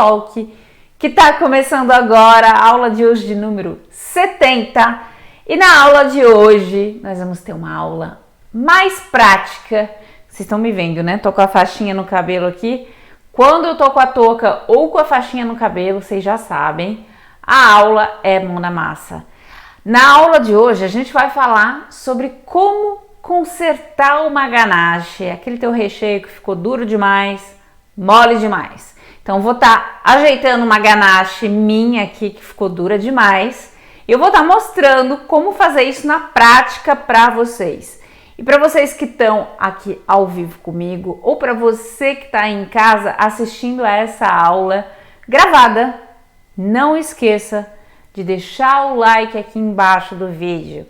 Talk, que está começando agora, a aula de hoje de número 70. E na aula de hoje, nós vamos ter uma aula mais prática. Vocês estão me vendo, né? Tô com a faixinha no cabelo aqui. Quando eu tô com a touca ou com a faixinha no cabelo, vocês já sabem, a aula é mão na massa. Na aula de hoje, a gente vai falar sobre como consertar uma ganache, aquele teu recheio que ficou duro demais, mole demais. Então, vou estar ajeitando uma ganache minha aqui que ficou dura demais. E eu vou estar mostrando como fazer isso na prática para vocês. E para vocês que estão aqui ao vivo comigo, ou para você que está em casa assistindo a essa aula gravada, não esqueça de deixar o like aqui embaixo do vídeo.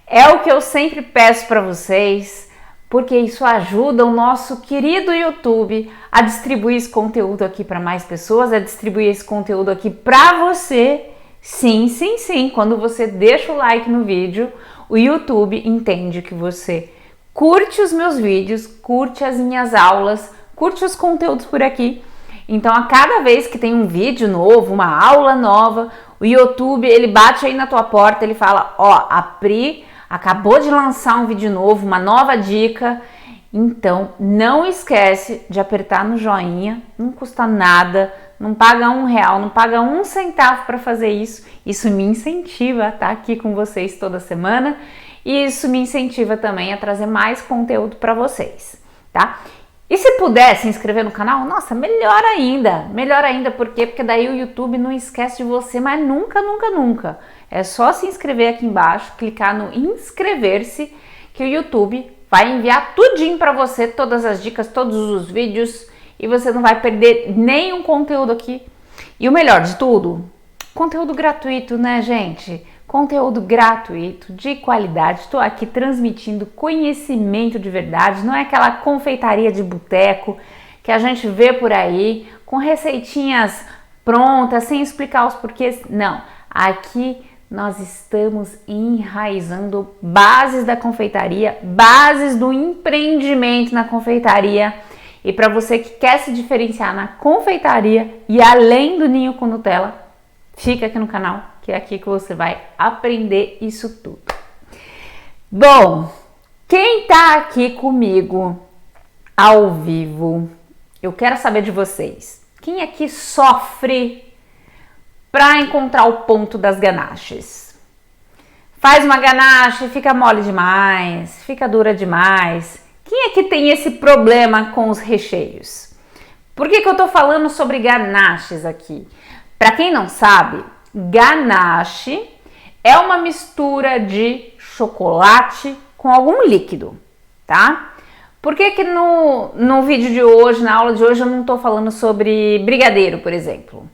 É o que eu sempre peço para vocês, porque isso ajuda o nosso querido YouTube a distribuir esse conteúdo aqui para mais pessoas, a distribuir esse conteúdo aqui para você. Sim, sim, sim, quando você deixa o like no vídeo, o YouTube entende que você curte os meus vídeos, curte as minhas aulas, curte os conteúdos por aqui. Então, a cada vez que tem um vídeo novo, uma aula nova, o YouTube, ele bate aí na tua porta, ele fala, ó, a Pri acabou de lançar um vídeo novo, uma nova dica. Então, não esquece de apertar no joinha, não custa nada, não paga R$1, não paga 1 centavo para fazer isso. Isso me incentiva a estar aqui com vocês toda semana e isso me incentiva também a trazer mais conteúdo para vocês, tá? E se puder se inscrever no canal, nossa, melhor ainda, por quê? Porque daí o YouTube não esquece de você, mas nunca, nunca, nunca. É só se inscrever aqui embaixo, clicar no inscrever-se, que o YouTube vai enviar tudinho para você, todas as dicas, todos os vídeos, e você não vai perder nenhum conteúdo aqui. E o melhor de tudo, conteúdo gratuito, né, gente? Conteúdo gratuito, de qualidade. Estou aqui transmitindo conhecimento de verdade, não é aquela confeitaria de boteco que a gente vê por aí, com receitinhas prontas, sem explicar os porquês. Não, aqui nós estamos enraizando bases da confeitaria, bases do empreendimento na confeitaria. E para você que quer se diferenciar na confeitaria e além do ninho com Nutella, fica aqui no canal, que é aqui que você vai aprender isso tudo. Bom, quem tá aqui comigo ao vivo, eu quero saber de vocês. Quem aqui sofre para encontrar o ponto das ganaches? Faz uma ganache, fica mole demais, fica dura demais. Quem aqui tem esse problema com os recheios? Por que eu tô falando sobre ganaches aqui? Para quem não sabe, ganache é uma mistura de chocolate com algum líquido, tá? Por que no vídeo de hoje, na aula de hoje, eu não tô falando sobre brigadeiro, por exemplo?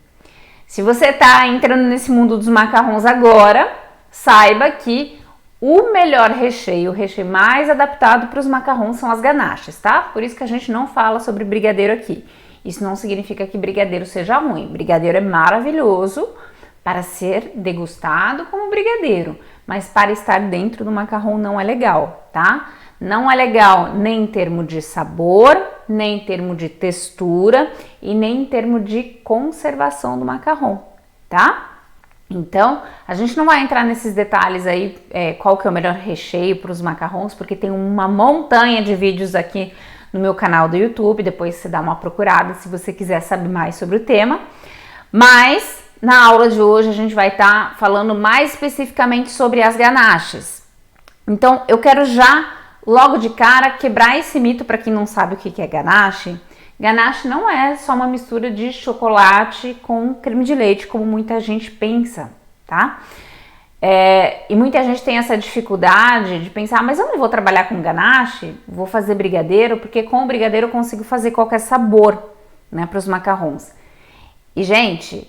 Se você tá entrando nesse mundo dos macarrons agora, saiba que o melhor recheio, o recheio mais adaptado para os macarrons são as ganaches, tá? Por isso que a gente não fala sobre brigadeiro aqui. Isso não significa que brigadeiro seja ruim. Brigadeiro é maravilhoso para ser degustado como brigadeiro, mas para estar dentro do macarrão não é legal, tá? Não é legal nem em termo de sabor, nem em termo de textura e nem em termo de conservação do macarrão, tá? Então, a gente não vai entrar nesses detalhes aí, qual que é o melhor recheio para os macarrons, porque tem uma montanha de vídeos aqui no meu canal do YouTube, depois você dá uma procurada se você quiser saber mais sobre o tema. Mas na aula de hoje a gente vai estar falando mais especificamente sobre as ganaches. Então eu quero já, logo de cara, quebrar esse mito para quem não sabe o que é ganache. Ganache não é só uma mistura de chocolate com creme de leite, como muita gente pensa, tá? E muita gente tem essa dificuldade de pensar, mas eu não vou trabalhar com ganache, vou fazer brigadeiro, porque com o brigadeiro eu consigo fazer qualquer sabor, né, para os macarrons. E, gente,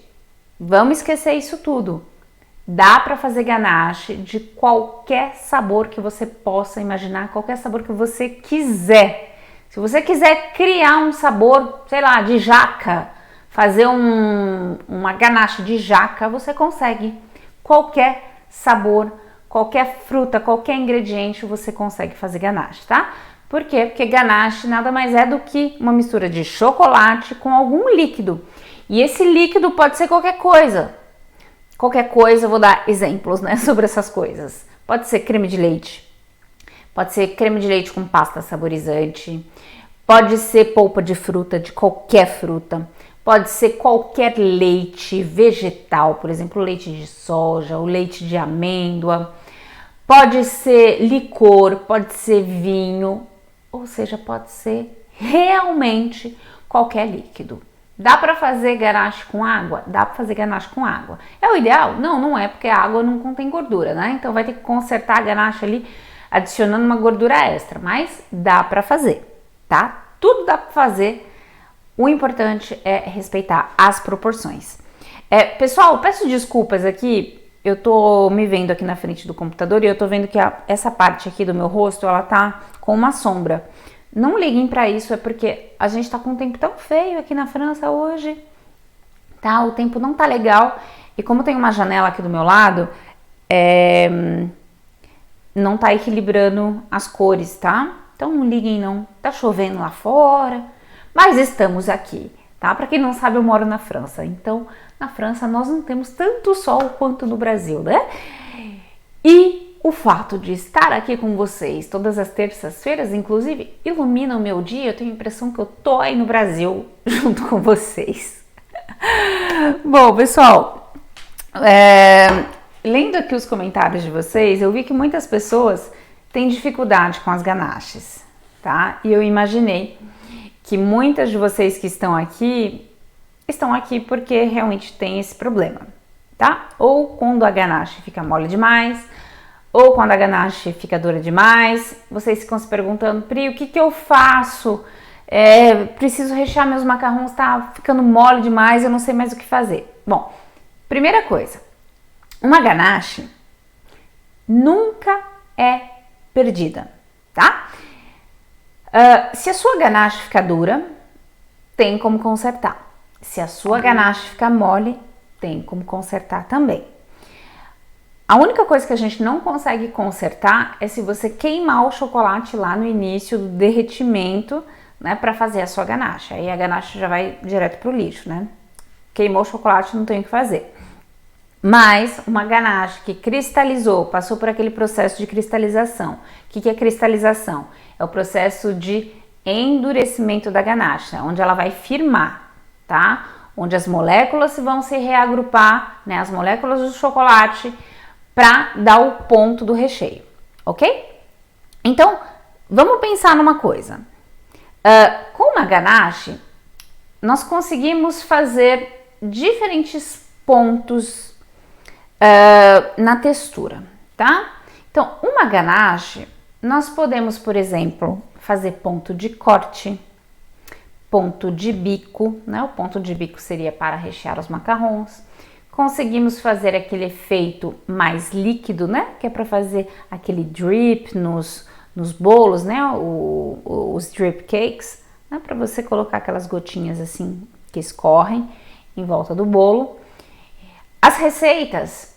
vamos esquecer isso tudo. Dá para fazer ganache de qualquer sabor que você possa imaginar, qualquer sabor que você quiser. Se você quiser criar um sabor, sei lá, de jaca, fazer uma ganache de jaca, você consegue. Qualquer sabor, qualquer fruta, qualquer ingrediente você consegue fazer ganache, tá? Por quê? Porque ganache nada mais é do que uma mistura de chocolate com algum líquido. E esse líquido pode ser qualquer coisa. Qualquer coisa, eu vou dar exemplos, né, sobre essas coisas. Pode ser creme de leite, pode ser creme de leite com pasta saborizante, pode ser polpa de fruta, de qualquer fruta, pode ser qualquer leite vegetal, por exemplo, leite de soja, o leite de amêndoa, pode ser licor, pode ser vinho, ou seja, pode ser realmente qualquer líquido. Dá para fazer ganache com água? Dá para fazer ganache com água. É o ideal? Não, não é, porque a água não contém gordura, né? Então vai ter que consertar a ganache ali, adicionando uma gordura extra, mas dá para fazer, tá? Tudo dá para fazer. O importante é respeitar as proporções. Pessoal, peço desculpas aqui, eu tô me vendo aqui na frente do computador e eu tô vendo que essa parte aqui do meu rosto, ela tá com uma sombra. Não liguem para isso, é porque a gente tá com um tempo tão feio aqui na França hoje, tá? O tempo não tá legal e como tem uma janela aqui do meu lado, não tá equilibrando as cores, tá? Então não liguem não, tá chovendo lá fora, mas estamos aqui, tá? Para quem não sabe, eu moro na França, então na França nós não temos tanto sol quanto no Brasil, né? E o fato de estar aqui com vocês todas as terças-feiras, inclusive, ilumina o meu dia. Eu tenho a impressão que eu tô aí no Brasil junto com vocês. Bom, pessoal, lendo aqui os comentários de vocês, eu vi que muitas pessoas têm dificuldade com as ganaches, tá? E eu imaginei que muitas de vocês que estão aqui porque realmente tem esse problema, tá? Ou quando a ganache fica mole demais, ou quando a ganache fica dura demais, vocês ficam se perguntando, Pri, o que eu faço? Preciso rechear meus macarrons, tá ficando mole demais, eu não sei mais o que fazer. Bom, primeira coisa, uma ganache nunca é perdida, tá? Se a sua ganache ficar dura, tem como consertar. Se a sua ganache ficar mole, tem como consertar também. A única coisa que a gente não consegue consertar é se você queimar o chocolate lá no início do derretimento, né, para fazer a sua ganache. Aí a ganache já vai direto pro lixo, né? Queimou o chocolate, não tem o que fazer. Mas uma ganache que cristalizou, passou por aquele processo de cristalização. O que é cristalização? É o processo de endurecimento da ganache, né, onde ela vai firmar, tá? Onde as moléculas vão se reagrupar, né, as moléculas do chocolate, para dar o ponto do recheio, ok? Então, vamos pensar numa coisa. Com uma ganache, nós conseguimos fazer diferentes pontos na textura, tá? Então, uma ganache, nós podemos, por exemplo, fazer ponto de corte, ponto de bico, né? O ponto de bico seria para rechear os macarrons. Conseguimos fazer aquele efeito mais líquido, né? Que é para fazer aquele drip nos bolos, né? Os drip cakes, né? Para você colocar aquelas gotinhas assim que escorrem em volta do bolo. As receitas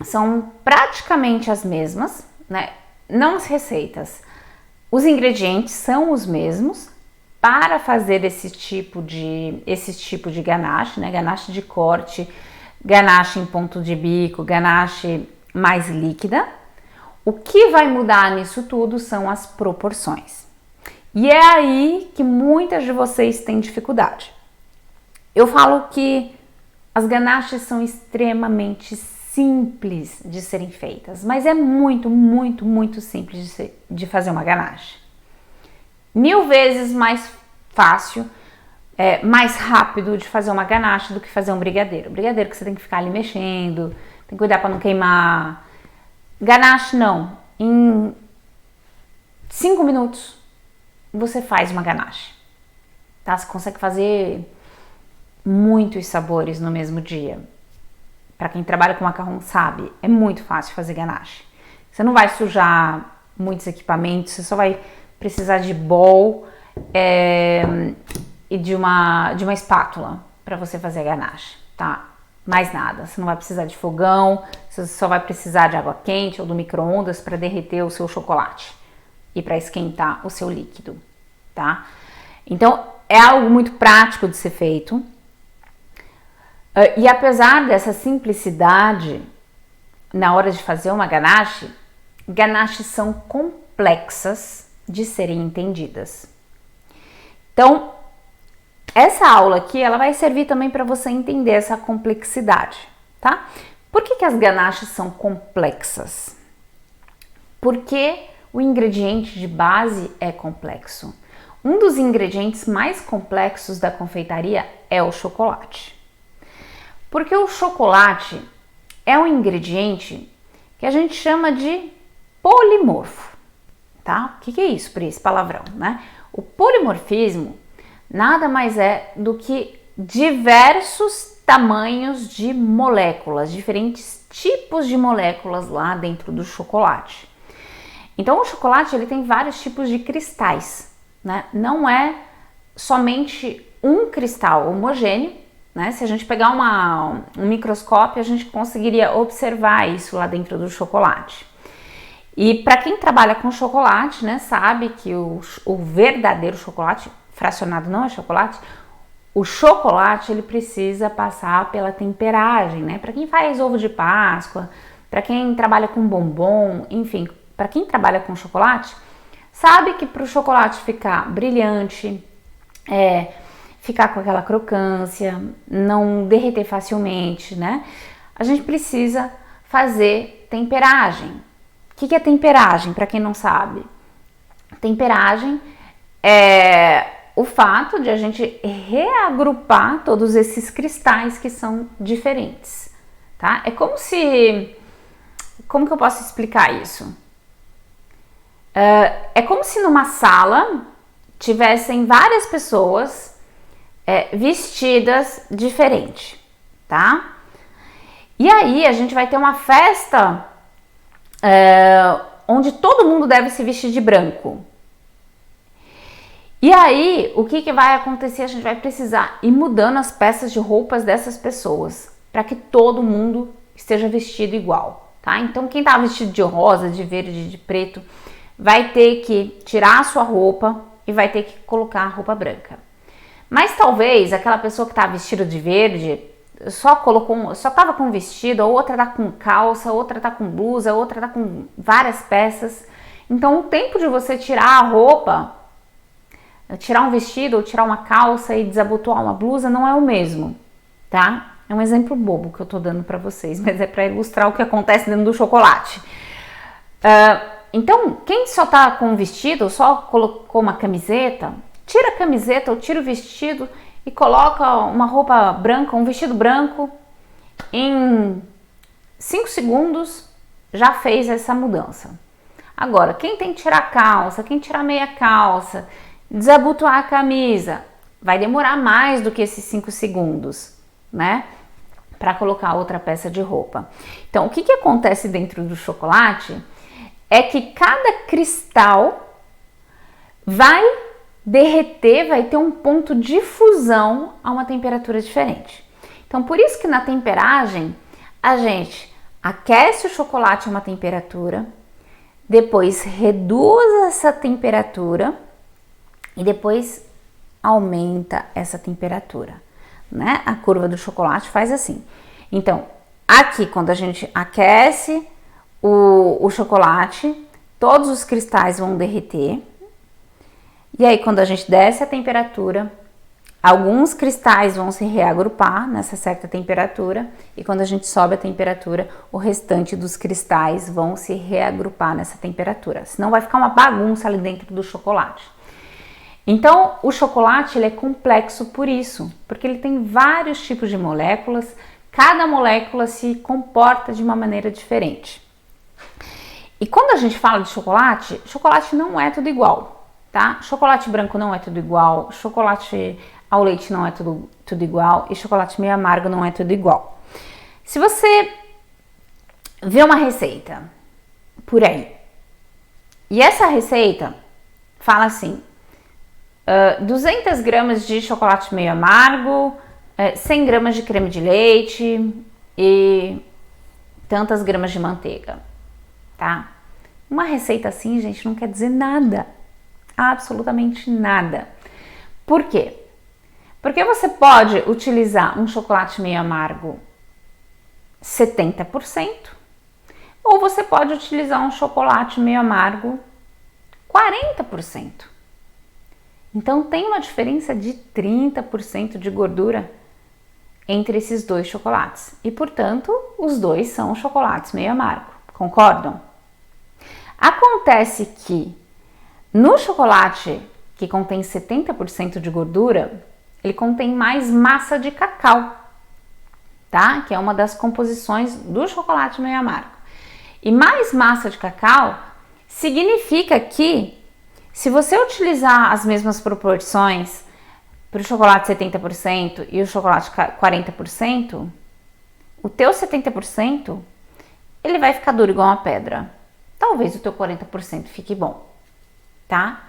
são praticamente as mesmas, né? Não as receitas, os ingredientes são os mesmos para fazer esse tipo de ganache, né? Ganache de corte, ganache em ponto de bico, ganache mais líquida. O que vai mudar nisso tudo são as proporções. E é aí que muitas de vocês têm dificuldade. Eu falo que as ganaches são extremamente simples de serem feitas, mas é muito, muito, muito simples de fazer uma ganache. 1000 vezes mais fácil, mais rápido de fazer uma ganache do que fazer um brigadeiro. Brigadeiro que você tem que ficar ali mexendo, tem que cuidar para não queimar. Ganache não, em 5 minutos você faz uma ganache, tá? Você consegue fazer muitos sabores no mesmo dia. Para quem trabalha com macarrão sabe, é muito fácil fazer ganache. Você não vai sujar muitos equipamentos, você só vai precisar de bowl e de uma espátula para você fazer a ganache, tá? Mais nada, você não vai precisar de fogão, você só vai precisar de água quente ou do micro-ondas para derreter o seu chocolate e para esquentar o seu líquido, tá? Então, é algo muito prático de ser feito. E apesar dessa simplicidade, na hora de fazer uma ganache, ganaches são complexas de serem entendidas. Então, essa aula aqui, ela vai servir também para você entender essa complexidade, tá? Por que as ganaches são complexas? Porque o ingrediente de base é complexo. Um dos ingredientes mais complexos da confeitaria é o chocolate. Porque o chocolate é um ingrediente que a gente chama de polimorfo, tá? O que é isso, Pri, esse palavrão, né? O polimorfismo nada mais é do que diversos tamanhos de moléculas, diferentes tipos de moléculas lá dentro do chocolate. Então o chocolate ele tem vários tipos de cristais, né? Não é somente um cristal homogêneo, né? Se a gente pegar um microscópio, a gente conseguiria observar isso lá dentro do chocolate. E para quem trabalha com chocolate, né, sabe que o verdadeiro chocolate, fracionado não é chocolate, o chocolate ele precisa passar pela temperagem, né? Para quem faz ovo de Páscoa, para quem trabalha com bombom, enfim, para quem trabalha com chocolate, sabe que para o chocolate ficar brilhante, ficar com aquela crocância, não derreter facilmente, né? A gente precisa fazer temperagem. O que é temperagem, para quem não sabe? Temperagem é o fato de a gente reagrupar todos esses cristais que são diferentes, tá? É como se... Como que eu posso explicar isso? É como se numa sala tivessem várias pessoas vestidas diferente, tá? E aí a gente vai ter uma festa onde todo mundo deve se vestir de branco. E aí, o que vai acontecer? A gente vai precisar ir mudando as peças de roupas dessas pessoas para que todo mundo esteja vestido igual, tá? Então, quem tá vestido de rosa, de verde, de preto, vai ter que tirar a sua roupa e vai ter que colocar a roupa branca. Mas talvez aquela pessoa que tá vestida de verde só tava com vestido, a outra tá com calça, a outra tá com blusa, a outra tá com várias peças. Então, o tempo de você tirar a roupa, tirar um vestido ou tirar uma calça e desabotoar uma blusa não é o mesmo, tá? É um exemplo bobo que eu tô dando para vocês, mas é para ilustrar o que acontece dentro do chocolate. Então, quem só tá com um vestido, só colocou uma camiseta, tira a camiseta ou tira o vestido e coloca uma roupa branca, um vestido branco, em 5 segundos já fez essa mudança. Agora, quem tem que tirar a calça, quem tirar meia calça, desabotoar a camisa, vai demorar mais do que esses 5 segundos, né? Para colocar outra peça de roupa. Então, o que acontece dentro do chocolate é que cada cristal vai derreter, vai ter um ponto de fusão a uma temperatura diferente. Então, por isso que na temperagem, a gente aquece o chocolate a uma temperatura, depois reduz essa temperatura e depois aumenta essa temperatura, né? A curva do chocolate faz assim. Então, aqui quando a gente aquece o chocolate, todos os cristais vão derreter. E aí, quando a gente desce a temperatura, alguns cristais vão se reagrupar nessa certa temperatura. E quando a gente sobe a temperatura, o restante dos cristais vão se reagrupar nessa temperatura. Senão vai ficar uma bagunça ali dentro do chocolate. Então, o chocolate ele é complexo por isso, porque ele tem vários tipos de moléculas, cada molécula se comporta de uma maneira diferente. E quando a gente fala de chocolate, chocolate não é tudo igual, tá? Chocolate branco não é tudo igual, chocolate ao leite não é tudo igual e chocolate meio amargo não é tudo igual. Se você vê uma receita por aí e essa receita fala assim, 200 gramas de chocolate meio amargo, 100 gramas de creme de leite e tantas gramas de manteiga, tá? Uma receita assim, gente, não quer dizer nada, absolutamente nada. Por quê? Porque você pode utilizar um chocolate meio amargo 70%, ou você pode utilizar um chocolate meio amargo 40%. Então tem uma diferença de 30% de gordura entre esses dois chocolates. E, portanto, os dois são chocolates meio amargo. Concordam? Acontece que no chocolate que contém 70% de gordura, ele contém mais massa de cacau, tá? Que é uma das composições do chocolate meio amargo. E mais massa de cacau significa que, se você utilizar as mesmas proporções para o chocolate 70% e o chocolate 40%, o teu 70% ele vai ficar duro igual uma pedra. Talvez o teu 40% fique bom, tá?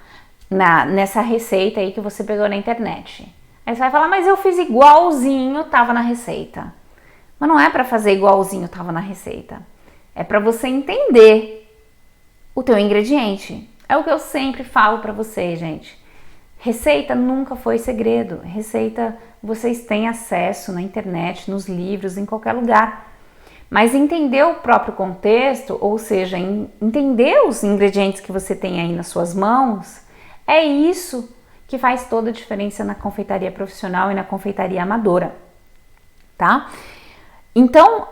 Nessa receita aí que você pegou na internet. Aí você vai falar, mas eu fiz igualzinho, tava na receita. Mas não é para fazer igualzinho, tava na receita. É para você entender o teu ingrediente. É o que eu sempre falo para vocês, gente. Receita nunca foi segredo. Receita vocês têm acesso na internet, nos livros, em qualquer lugar. Mas entender o próprio contexto, ou seja, entender os ingredientes que você tem aí nas suas mãos, é isso que faz toda a diferença na confeitaria profissional e na confeitaria amadora, tá? Então,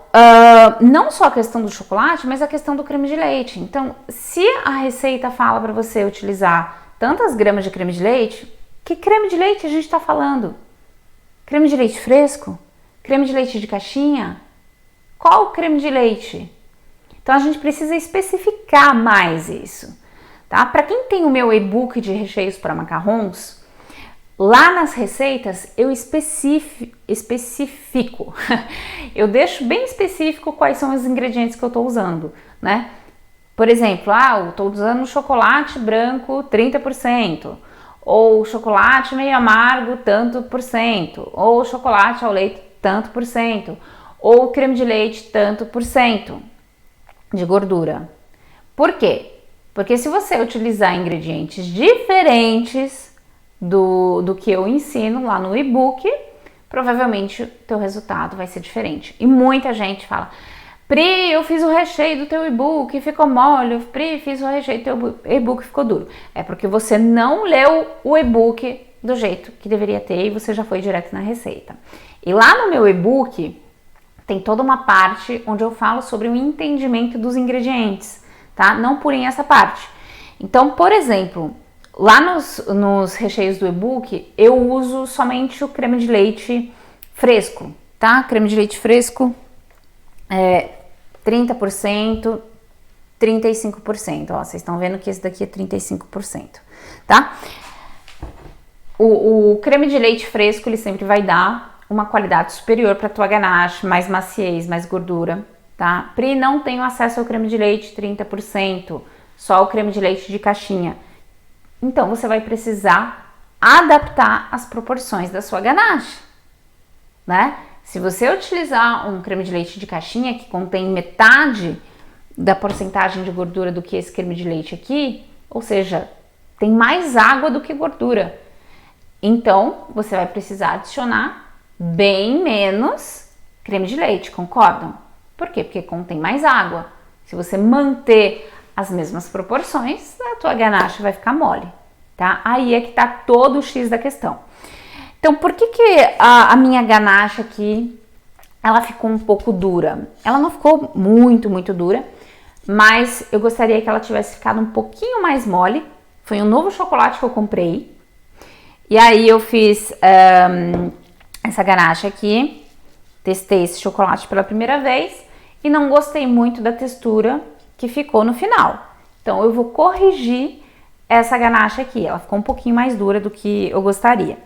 não só a questão do chocolate, mas a questão do creme de leite. Então, se a receita fala para você utilizar tantas gramas de creme de leite, que creme de leite a gente está falando? Creme de leite fresco? Creme de leite de caixinha? Qual creme de leite? Então, a gente precisa especificar mais isso, tá? Para quem tem o meu e-book de recheios para macarrons, lá nas receitas eu especifico, eu deixo bem específico quais são os ingredientes que eu estou usando, né? Por exemplo, eu estou usando chocolate branco 30%, ou chocolate meio amargo tanto por cento, ou chocolate ao leite tanto por cento, ou creme de leite tanto por cento de gordura. Por quê? Porque se você utilizar ingredientes diferentes do que eu ensino lá no e-book, provavelmente o teu resultado vai ser diferente. E muita gente fala, Pri, eu fiz o recheio do teu e-book, ficou mole. Pri, fiz o recheio do teu e-book, ficou duro. É porque você não leu o e-book do jeito que deveria ter e você já foi direto na receita. E lá no meu e-book tem toda uma parte onde eu falo sobre o entendimento dos ingredientes, tá? Não pulem essa parte. Então, por exemplo, lá nos recheios do e-book, eu uso somente o creme de leite fresco, tá? Creme de leite fresco 30%, 35%. Ó, vocês estão vendo que esse daqui é 35%, tá? O creme de leite fresco, ele sempre vai dar uma qualidade superior para tua ganache, mais maciez, mais gordura, tá? Pri, não tenho acesso ao creme de leite 30%, só o creme de leite de caixinha. Então, você vai precisar adaptar as proporções da sua ganache, né? Se você utilizar um creme de leite de caixinha que contém metade da porcentagem de gordura do que esse creme de leite aqui, ou seja, tem mais água do que gordura, então você vai precisar adicionar bem menos creme de leite, concordam? Por quê? Porque contém mais água. Se você manter as mesmas proporções, a tua ganache vai ficar mole, tá? Aí é que tá todo o X da questão. Então, por que a minha ganache aqui, ela ficou um pouco dura? Ela não ficou muito dura, mas eu gostaria que ela tivesse ficado um pouquinho mais mole. Foi um novo chocolate que eu comprei. E aí eu fiz essa ganache aqui, testei esse chocolate pela primeira vez e não gostei muito da textura que ficou no final. Então, eu vou corrigir essa ganache aqui. Ela ficou um pouquinho mais dura do que eu gostaria.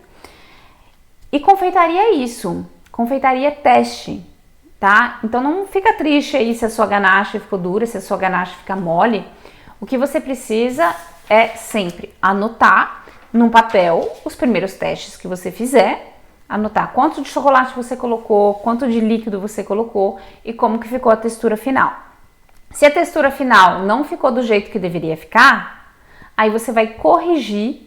E confeitaria é isso, confeitaria é teste, tá? Então não fica triste aí se a sua ganache ficou dura, se a sua ganache fica mole. O que você precisa é sempre anotar num papel os primeiros testes que você fizer, anotar quanto de chocolate você colocou, quanto de líquido você colocou e como que ficou a textura final. Se a textura final não ficou do jeito que deveria ficar, aí você vai corrigir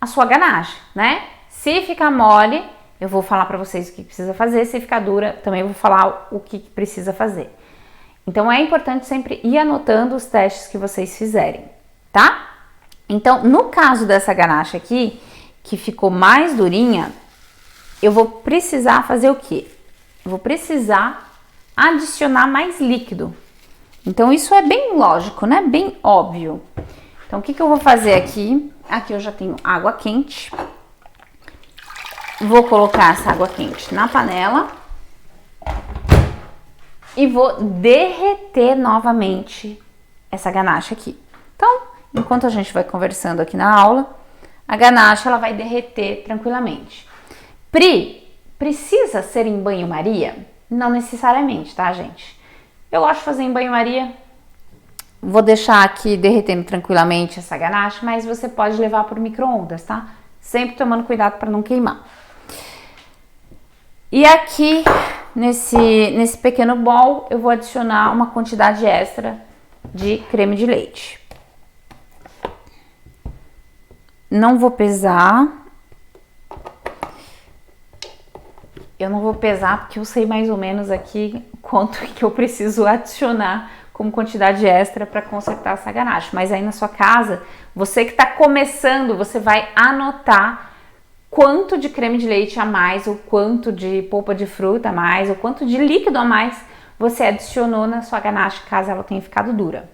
a sua ganache, né? Se ficar mole, eu vou falar para vocês o que precisa fazer. Se ficar dura, também vou falar o que precisa fazer. Então é importante sempre ir anotando os testes que vocês fizerem, tá? Então, no caso dessa ganache aqui, que ficou mais durinha, eu vou precisar fazer o quê? Eu vou precisar adicionar mais líquido. Então, isso é bem lógico, né? Bem óbvio. Então, o que eu vou fazer aqui? Aqui eu já tenho água quente. Vou colocar essa água quente na panela e vou derreter novamente essa ganache aqui. Então, enquanto a gente vai conversando aqui na aula, a ganache ela vai derreter tranquilamente. Pri, precisa ser em banho-maria? Não necessariamente, tá, gente? Eu gosto de fazer em banho-maria. Vou deixar aqui derretendo tranquilamente essa ganache, mas você pode levar para o micro-ondas, tá? Sempre tomando cuidado para não queimar. E aqui, nesse pequeno bowl, eu vou adicionar uma quantidade extra de creme de leite. Não vou pesar. Eu não vou pesar porque eu sei mais ou menos aqui quanto que eu preciso adicionar como quantidade extra para consertar essa ganache. Mas aí na sua casa, você que está começando, você vai anotar quanto de creme de leite a mais, ou quanto de polpa de fruta a mais, ou quanto de líquido a mais você adicionou na sua ganache, caso ela tenha ficado dura.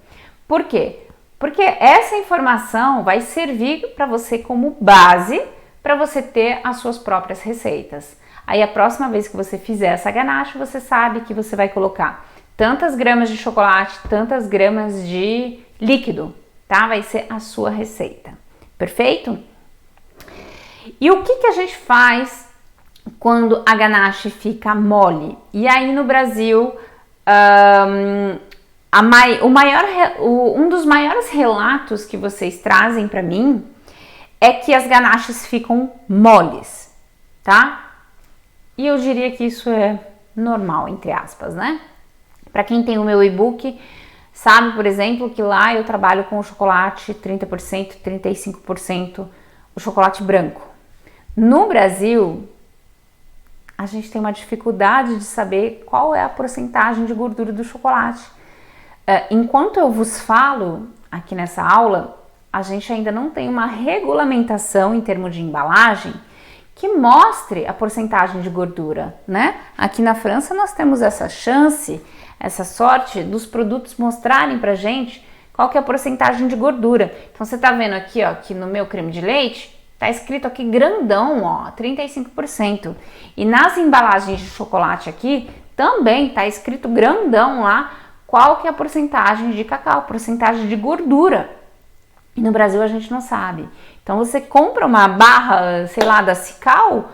Por quê? Porque essa informação vai servir para você como base para você ter as suas próprias receitas. Aí a próxima vez que você fizer essa ganache, você sabe que você vai colocar tantas gramas de chocolate, tantas gramas de líquido, tá? Vai ser a sua receita. Perfeito? E o que a gente faz quando a ganache fica mole? E aí no Brasil, um dos maiores relatos que vocês trazem para mim é que as ganaches ficam moles, tá? E eu diria que isso é normal, entre aspas, né? Para quem tem o meu e-book, sabe, por exemplo, que lá eu trabalho com o chocolate 30%, 35%, o chocolate branco. No Brasil, a gente tem uma dificuldade de saber qual é a porcentagem de gordura do chocolate. Enquanto eu vos falo aqui nessa aula, a gente ainda não tem uma regulamentação em termos de embalagem que mostre a porcentagem de gordura, né? Aqui na França nós temos essa chance, essa sorte dos produtos mostrarem pra gente qual que é a porcentagem de gordura. Então você tá vendo aqui, ó, que no meu creme de leite tá escrito aqui grandão, ó, 35%. E nas embalagens de chocolate aqui também tá escrito grandão lá qual que é a porcentagem de cacau, porcentagem de gordura. E no Brasil a gente não sabe. Então você compra uma barra, sei lá, da Cical,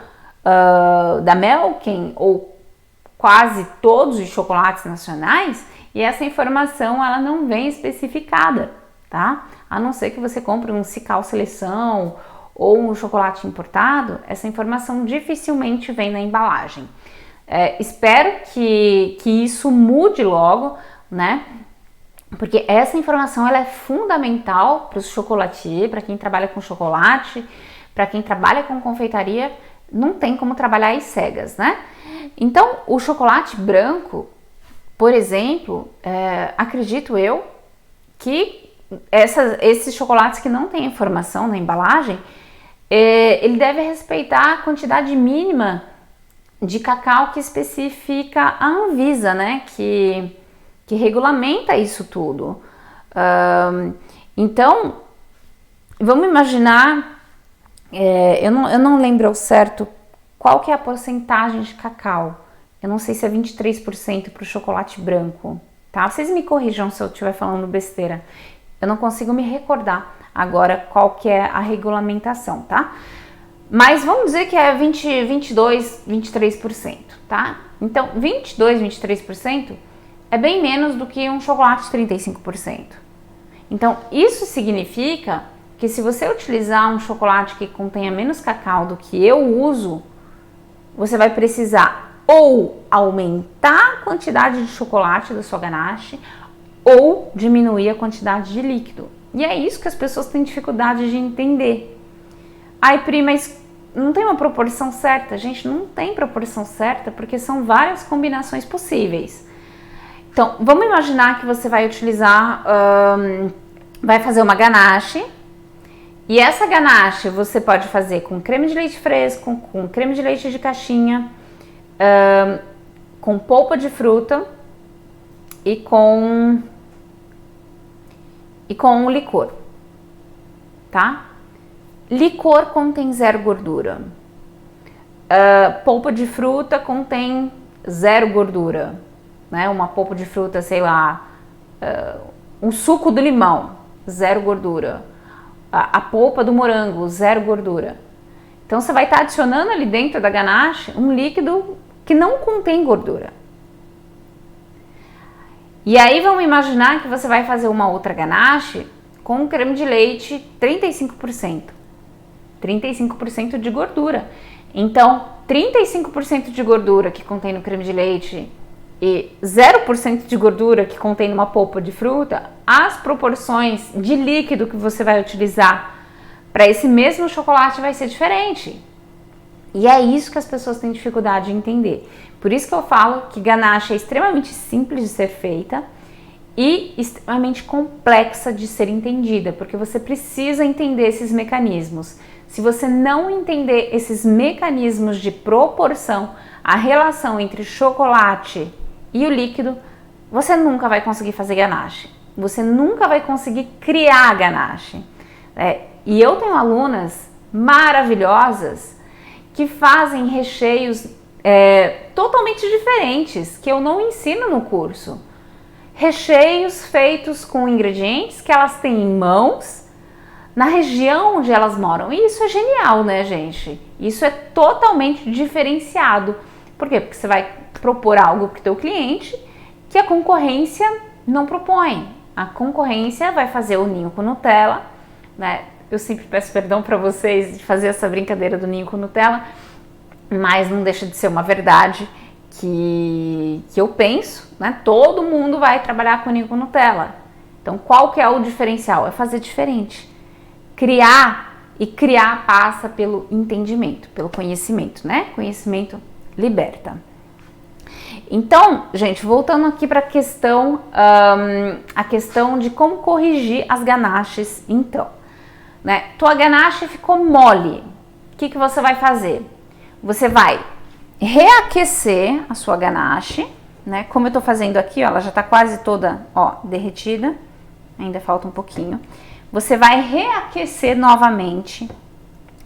da Melken, ou quase todos os chocolates nacionais, e essa informação ela não vem especificada, tá? A não ser que você compre um Cical Seleção ou um chocolate importado, essa informação dificilmente vem na embalagem. Espero que isso mude logo, né? Porque essa informação ela é fundamental para os chocolatiers, para quem trabalha com chocolate, para quem trabalha com confeitaria, não tem como trabalhar às cegas, né? Então, o chocolate branco, por exemplo, acredito eu que esses chocolates que não têm informação na embalagem, ele deve respeitar a quantidade mínima de cacau que especifica a Anvisa, né? Que regulamenta isso tudo. Então, vamos imaginar, eu não lembro ao certo qual que é a porcentagem de cacau. Eu não sei se é 23% para o chocolate branco, tá? Vocês me corrijam se eu estiver falando besteira. Eu não consigo me recordar agora qual que é a regulamentação, tá? Mas vamos dizer que é 22, 23%, tá? Então, 22, 23% é bem menos do que um chocolate 35%. Então, isso significa que se você utilizar um chocolate que contenha menos cacau do que eu uso, você vai precisar ou aumentar a quantidade de chocolate da sua ganache ou diminuir a quantidade de líquido. E é isso que as pessoas têm dificuldade de entender. Ai, Pri, mas não tem uma proporção certa, gente, não tem proporção certa, porque são várias combinações possíveis. Então, vamos imaginar que você vai utilizar, vai fazer uma ganache, e essa ganache você pode fazer com creme de leite fresco, com creme de leite de caixinha, com polpa de fruta e com um licor, tá? Licor contém 0 gordura. Polpa de fruta contém 0 gordura, né? Uma polpa de fruta, sei lá, um suco do limão, 0 gordura. A polpa do morango, 0 gordura. Então você vai estar adicionando ali dentro da ganache um líquido que não contém gordura. E aí vamos imaginar que você vai fazer uma outra ganache com creme de leite 35%. 35% de gordura. Então, 35% de gordura que contém no creme de leite e 0% de gordura que contém numa polpa de fruta, as proporções de líquido que você vai utilizar para esse mesmo chocolate vai ser diferente. E é isso que as pessoas têm dificuldade de entender. Por isso que eu falo que ganache é extremamente simples de ser feita e extremamente complexa de ser entendida, porque você precisa entender esses mecanismos. Se você não entender esses mecanismos de proporção, a relação entre chocolate e o líquido, você nunca vai conseguir fazer ganache. Você nunca vai conseguir criar ganache. E eu tenho alunas maravilhosas que fazem recheios totalmente diferentes, que eu não ensino no curso. Recheios feitos com ingredientes que elas têm em mãos, na região onde elas moram. E isso é genial, né, gente? Isso é totalmente diferenciado. Por quê? Porque você vai propor algo para o teu cliente que a concorrência não propõe. A concorrência vai fazer o ninho com Nutella, né? Eu sempre peço perdão para vocês de fazer essa brincadeira do ninho com Nutella, mas não deixa de ser uma verdade que eu penso, né? Todo mundo vai trabalhar com ninho com Nutella. Então, qual que é o diferencial? É fazer diferente. Criar passa pelo entendimento, pelo conhecimento, né? Conhecimento liberta. Então, gente, voltando aqui para a questão de como corrigir as ganaches, então, né? Tua ganache ficou mole. O que você vai fazer? Você vai reaquecer a sua ganache, né? Como eu tô fazendo aqui, ó, ela já tá quase toda, ó, derretida. Ainda falta um pouquinho. Você vai reaquecer novamente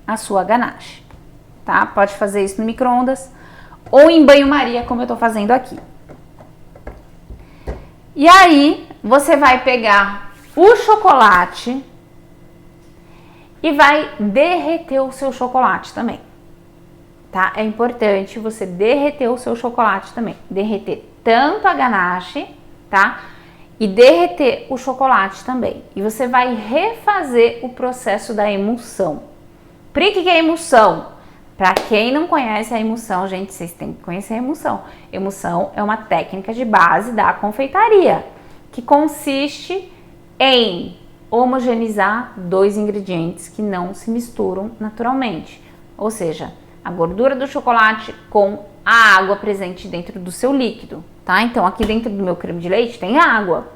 a sua ganache, tá? Pode fazer isso no micro-ondas ou em banho-maria, como eu tô fazendo aqui. E aí, você vai pegar o chocolate e vai derreter o seu chocolate também, tá? É importante você derreter o seu chocolate também. Derreter tanto a ganache, tá? E derreter o chocolate também. E você vai refazer o processo da emulsão. Por que é emulsão? Para quem não conhece a emulsão, gente, vocês têm que conhecer a emulsão. Emulsão é uma técnica de base da confeitaria, que consiste em homogeneizar 2 ingredientes que não se misturam naturalmente. Ou seja, a gordura do chocolate com a água presente dentro do seu líquido, tá? Então, aqui dentro do meu creme de leite tem água.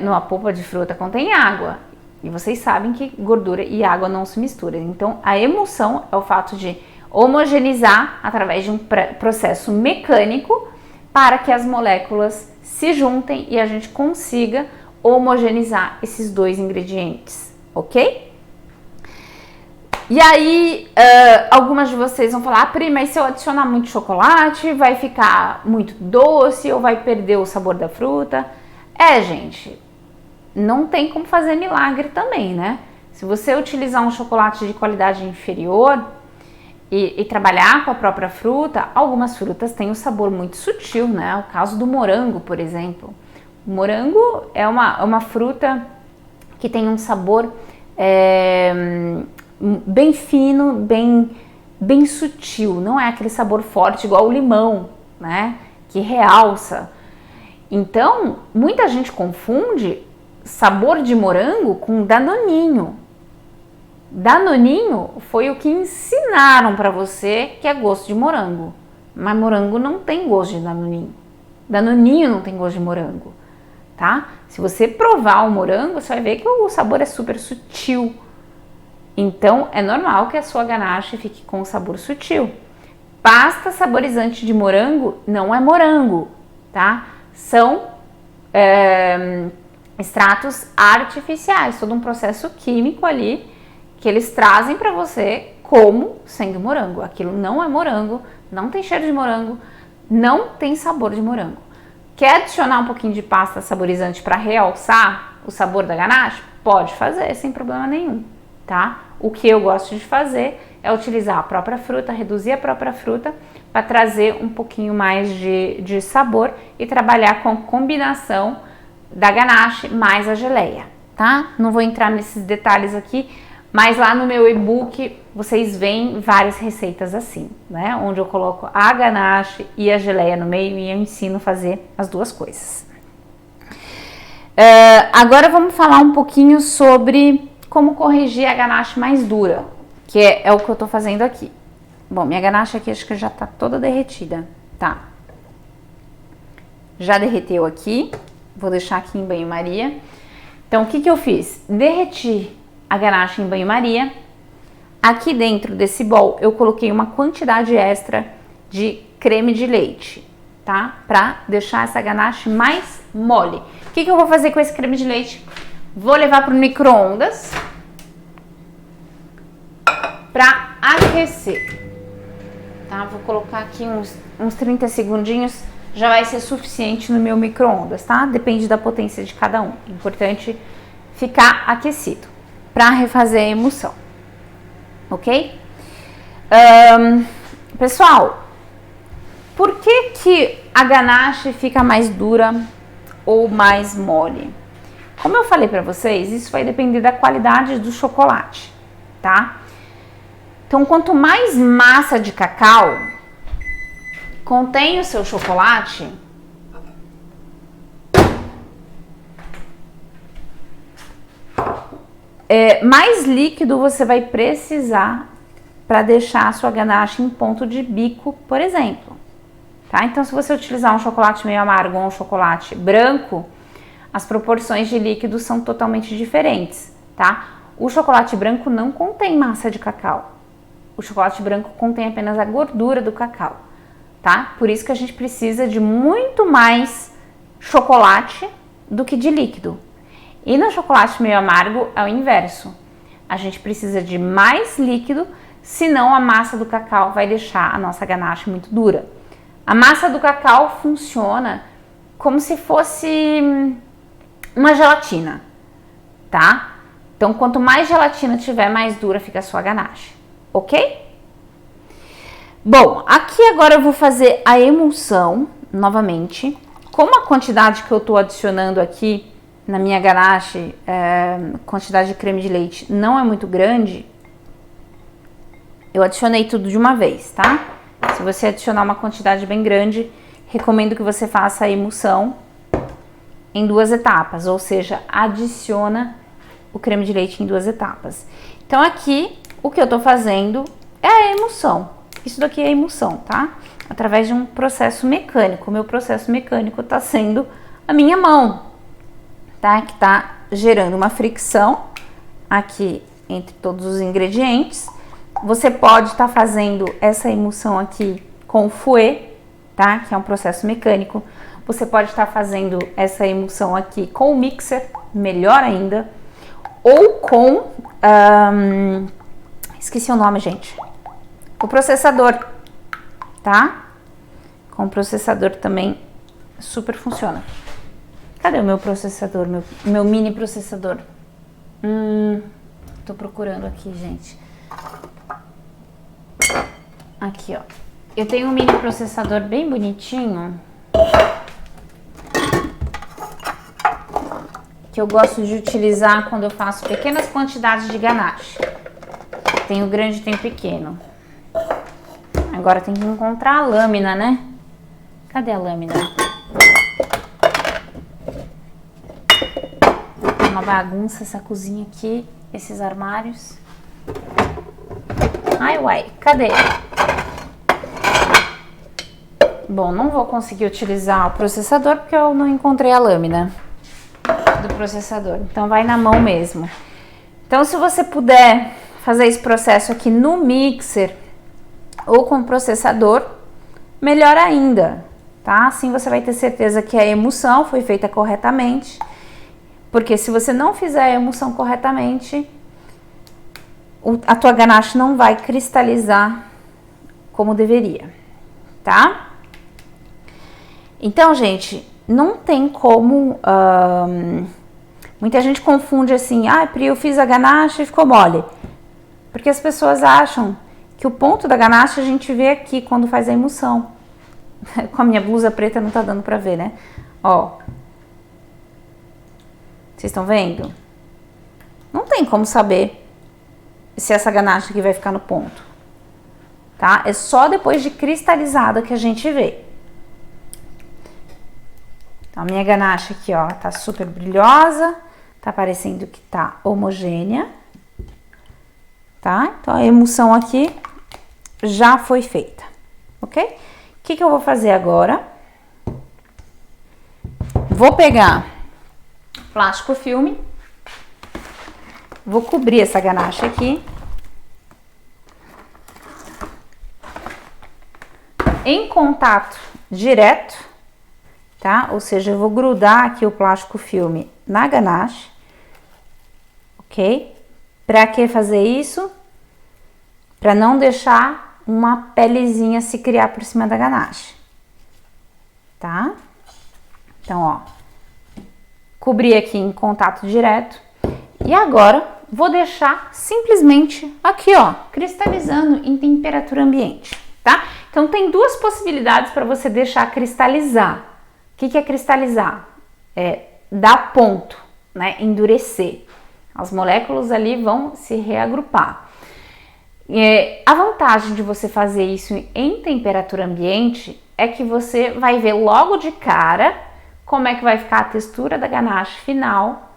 Numa polpa de fruta contém água. E vocês sabem que gordura e água não se misturam. Então, a emulsão é o fato de homogeneizar através de um processo mecânico para que as moléculas se juntem e a gente consiga homogeneizar esses 2 ingredientes, ok? E aí, algumas de vocês vão falar, Pri, mas se eu adicionar muito chocolate, vai ficar muito doce ou vai perder o sabor da fruta? Gente, não tem como fazer milagre também, né? Se você utilizar um chocolate de qualidade inferior e trabalhar com a própria fruta, algumas frutas têm um sabor muito sutil, né? O caso do morango, por exemplo. O morango é uma fruta que tem um sabor bem fino, bem sutil. Não é aquele sabor forte igual o limão, né? Que realça. Então, muita gente confunde sabor de morango com danoninho. Danoninho foi o que ensinaram para você que é gosto de morango. Mas morango não tem gosto de danoninho. Danoninho não tem gosto de morango, tá? Se você provar o morango, você vai ver que o sabor é super sutil. Então, é normal que a sua ganache fique com um sabor sutil. Pasta saborizante de morango não é morango, tá? São extratos artificiais, todo um processo químico ali que eles trazem para você como sendo morango. Aquilo não é morango, não tem cheiro de morango, não tem sabor de morango. Quer adicionar um pouquinho de pasta saborizante para realçar o sabor da ganache? Pode fazer, sem problema nenhum, tá? O que eu gosto de fazer é utilizar a própria fruta, reduzir a própria fruta para trazer um pouquinho mais de sabor e trabalhar com a combinação da ganache mais a geleia, tá? Não vou entrar nesses detalhes aqui, mas lá no meu e-book vocês veem várias receitas assim, né? Onde eu coloco a ganache e a geleia no meio e eu ensino a fazer as duas coisas. Agora vamos falar um pouquinho sobre como corrigir a ganache mais dura, que é o que eu tô fazendo aqui. Bom, minha ganache aqui acho que já tá toda derretida, tá? Já derreteu aqui, vou deixar aqui em banho-maria. Então, o que eu fiz? Derreti a ganache em banho-maria. Aqui dentro desse bowl eu coloquei uma quantidade extra de creme de leite, tá? Pra deixar essa ganache mais mole. O que eu vou fazer com esse creme de leite? Vou levar pro micro-ondas pra aquecer, tá? Vou colocar aqui uns 30 segundinhos, já vai ser suficiente no meu micro-ondas, tá? Depende da potência de cada um. Importante ficar aquecido para refazer a emulsão, ok? Pessoal, por que a ganache fica mais dura ou mais mole? Como eu falei para vocês, isso vai depender da qualidade do chocolate, tá? Então, quanto mais massa de cacau contém o seu chocolate, mais líquido você vai precisar para deixar a sua ganache em ponto de bico, por exemplo, tá? Então, se você utilizar um chocolate meio amargo ou um chocolate branco, as proporções de líquido são totalmente diferentes, tá? O chocolate branco não contém massa de cacau. O chocolate branco contém apenas a gordura do cacau, tá? Por isso que a gente precisa de muito mais chocolate do que de líquido. E no chocolate meio amargo é o inverso. A gente precisa de mais líquido, senão a massa do cacau vai deixar a nossa ganache muito dura. A massa do cacau funciona como se fosse uma gelatina, tá? Então, quanto mais gelatina tiver, mais dura fica a sua ganache, ok? Bom, aqui agora eu vou fazer a emulsão novamente. Como a quantidade que eu tô adicionando aqui na minha ganache, quantidade de creme de leite não é muito grande, eu adicionei tudo de uma vez, tá? Se você adicionar uma quantidade bem grande, recomendo que você faça a emulsão em 2 etapas, ou seja, adiciona o creme de leite em 2 etapas. Então aqui, o que eu tô fazendo é a emulsão. Isso daqui é a emulsão, tá? Através de um processo mecânico. O meu processo mecânico tá sendo a minha mão, tá? Que tá gerando uma fricção aqui entre todos os ingredientes. Você pode estar fazendo essa emulsão aqui com o fouet, tá? Que é um processo mecânico. Você pode estar fazendo essa emulsão aqui com o mixer, melhor ainda, ou com, esqueci o nome, gente, o processador, tá? Com o processador também super funciona. Cadê o meu processador, meu mini processador? Tô procurando aqui, gente. Aqui, ó. Eu tenho um mini processador bem bonitinho, que eu gosto de utilizar quando eu faço pequenas quantidades de ganache. Tem o grande e tem o pequeno. Agora tem que encontrar a lâmina, né? Cadê a lâmina? Uma bagunça essa cozinha aqui, esses armários. Ai, uai, cadê? Bom, não vou conseguir utilizar o processador porque eu não encontrei a lâmina do processador. Então vai na mão mesmo. Então se você puder fazer esse processo aqui no mixer ou com o processador, melhor ainda, tá? Assim você vai ter certeza que a emulsão foi feita corretamente. Porque se você não fizer a emulsão corretamente, a tua ganache não vai cristalizar como deveria, tá? Então, gente, não tem como... muita gente confunde assim, Pri, eu fiz a ganache e ficou mole. Porque as pessoas acham que o ponto da ganache a gente vê aqui quando faz a emulsão. Com a minha blusa preta não tá dando pra ver, né? Ó. Vocês estão vendo? Não tem como saber se essa ganache aqui vai ficar no ponto. Tá? É só depois de cristalizada que a gente vê. Então, a minha ganache aqui, ó, tá super brilhosa. Tá parecendo que tá homogênea. Tá? Então, a emulsão aqui já foi feita. Ok? O que eu vou fazer agora? Vou pegar plástico filme. Vou cobrir essa ganache aqui. Em contato direto, tá? Ou seja, eu vou grudar aqui o plástico filme na ganache, ok? Para que fazer isso? Para não deixar uma pelezinha se criar por cima da ganache, tá? Então, ó, cobri aqui em contato direto e agora vou deixar simplesmente aqui, ó, cristalizando em temperatura ambiente, tá? Então, tem duas possibilidades para você deixar cristalizar. O que é cristalizar? É dar ponto, né? Endurecer. As moléculas ali vão se reagrupar. A vantagem de você fazer isso em temperatura ambiente é que você vai ver logo de cara como é que vai ficar a textura da ganache final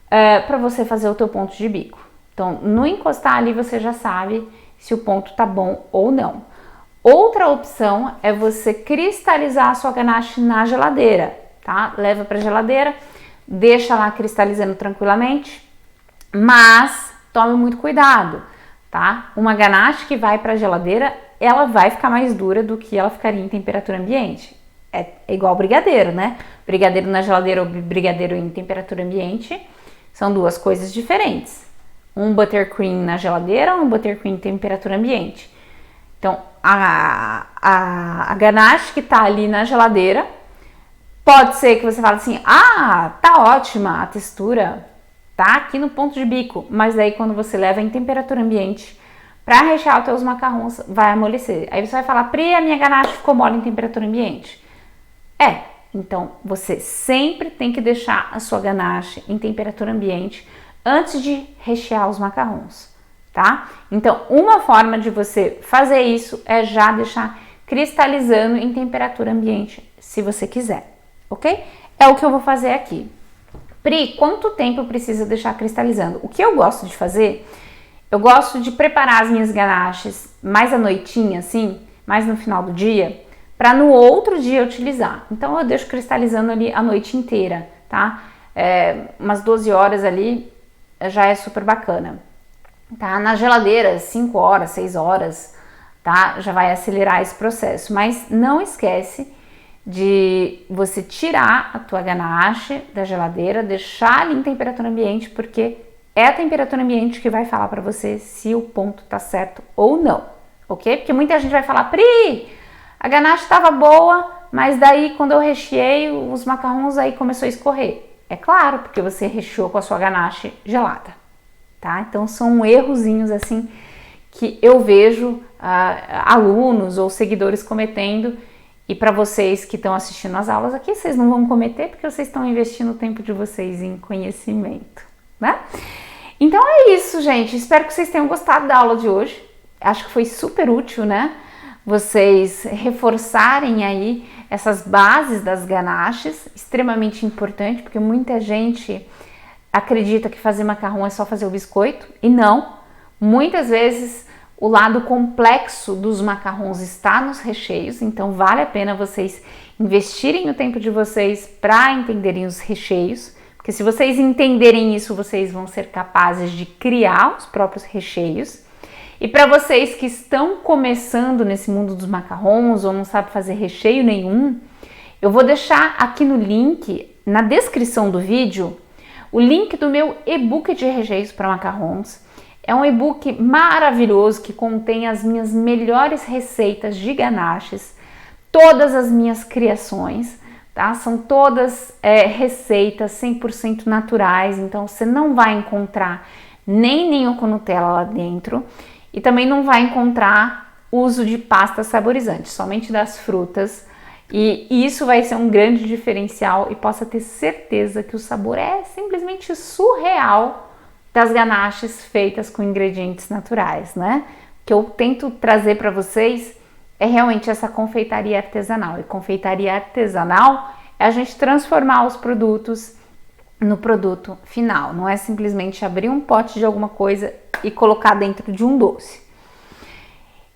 para você fazer o teu ponto de bico. Então, no encostar ali você já sabe se o ponto tá bom ou não. Outra opção é você cristalizar a sua ganache na geladeira, tá? Leva para geladeira, deixa lá cristalizando tranquilamente, mas tome muito cuidado, tá? Uma ganache que vai para geladeira, ela vai ficar mais dura do que ela ficaria em temperatura ambiente. É igual brigadeiro, né? Brigadeiro na geladeira ou brigadeiro em temperatura ambiente são duas coisas diferentes. Um buttercream na geladeira ou um buttercream em temperatura ambiente. Então, a ganache que tá ali na geladeira, pode ser que você fale assim, tá ótima a textura, tá aqui no ponto de bico, mas daí quando você leva em temperatura ambiente para rechear os teus macarrons, vai amolecer. Aí você vai falar, Pri, a minha ganache ficou mole em temperatura ambiente. Então você sempre tem que deixar a sua ganache em temperatura ambiente antes de rechear os macarrons. Tá? Então, uma forma de você fazer isso é já deixar cristalizando em temperatura ambiente, se você quiser, ok? É o que eu vou fazer aqui. Pri, quanto tempo eu preciso deixar cristalizando? O que eu gosto de fazer, eu gosto de preparar as minhas ganaches mais à noitinha, assim, mais no final do dia, para no outro dia utilizar. Então, eu deixo cristalizando ali a noite inteira, tá? Umas 12 horas ali já é super bacana. Tá? Na geladeira, 5 horas, 6 horas, tá? Já vai acelerar esse processo. Mas não esquece de você tirar a tua ganache da geladeira, deixar ali em temperatura ambiente, porque é a temperatura ambiente que vai falar para você se o ponto tá certo ou não, ok? Porque muita gente vai falar, Pri, a ganache estava boa, mas daí quando eu recheei os macarrons aí começou a escorrer. É claro, porque você recheou com a sua ganache gelada. Tá? Então são errozinhos assim que eu vejo alunos ou seguidores cometendo, e para vocês que estão assistindo as aulas aqui, vocês não vão cometer porque vocês estão investindo o tempo de vocês em conhecimento, né? Então é isso, gente, espero que vocês tenham gostado da aula de hoje, acho que foi super útil, né? Vocês reforçarem aí essas bases das ganaches, extremamente importante, porque muita gente acredita que fazer macarrão é só fazer o biscoito, e não. Muitas vezes O lado complexo dos macarrons está nos recheios, então vale a pena vocês investirem o tempo de vocês para entenderem os recheios, porque se vocês entenderem isso, vocês vão ser capazes de criar os próprios recheios. E para vocês que estão começando nesse mundo dos macarrons ou não sabem fazer recheio nenhum, eu vou deixar aqui no link, na descrição do vídeo, o link do meu e-book de recheios para macarrons. É um e-book maravilhoso que contém as minhas melhores receitas de ganaches, todas as minhas criações, tá? São todas receitas 100% naturais, então você não vai encontrar nem ninho com Nutella lá dentro e também não vai encontrar uso de pasta saborizante, somente das frutas. E isso vai ser um grande diferencial e possa ter certeza que o sabor é simplesmente surreal das ganaches feitas com ingredientes naturais, né? O que eu tento trazer para vocês é realmente essa confeitaria artesanal. E confeitaria artesanal é a gente transformar os produtos no produto final. Não é simplesmente abrir um pote de alguma coisa e colocar dentro de um doce.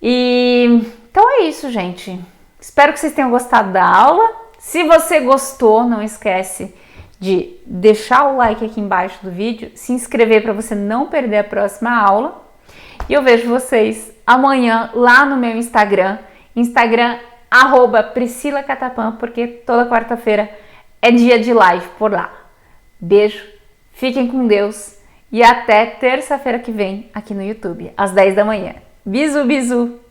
E então é isso, gente. Espero que vocês tenham gostado da aula. Se você gostou, não esquece de deixar o like aqui embaixo do vídeo, se inscrever para você não perder a próxima aula. E eu vejo vocês amanhã lá no meu Instagram @PriscilaCatapã, porque toda quarta-feira é dia de live por lá. Beijo, fiquem com Deus e até terça-feira que vem aqui no YouTube, às 10 da manhã. Bisu, bisu!